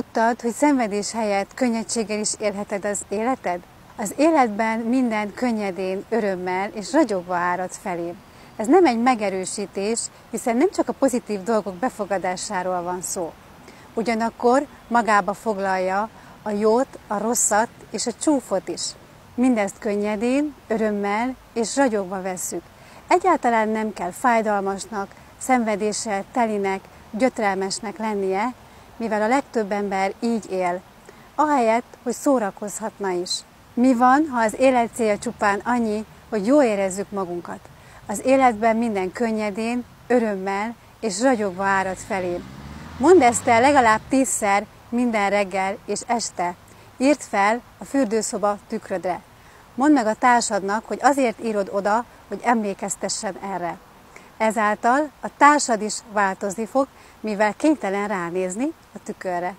Tudtad, hogy szenvedés helyett könnyedséggel is élheted az életed? Az életben minden könnyedén, örömmel és ragyogva árad felé. Ez nem egy megerősítés, hiszen nem csak a pozitív dolgok befogadásáról van szó. Ugyanakkor magába foglalja a jót, a rosszat és a csúfot is. Mindezt könnyedén, örömmel és ragyogva vesszük. Egyáltalán nem kell fájdalmasnak, szenvedéssel telinek, gyötrelmesnek lennie, mivel a legtöbb ember így él, ahelyett, hogy szórakozhatna is. Mi van, ha az élet célja csupán annyi, hogy jól érezzük magunkat? Az életben minden könnyedén, örömmel és ragyogva árad felé. Mondd ezt el legalább 10-szer minden reggel és este. Írd fel a fürdőszoba tükrödre. Mondd meg a társadnak, hogy azért írod oda, hogy emlékeztessen erre. Ezáltal a társad is változni fog, mivel kénytelen ránézni a tükörre.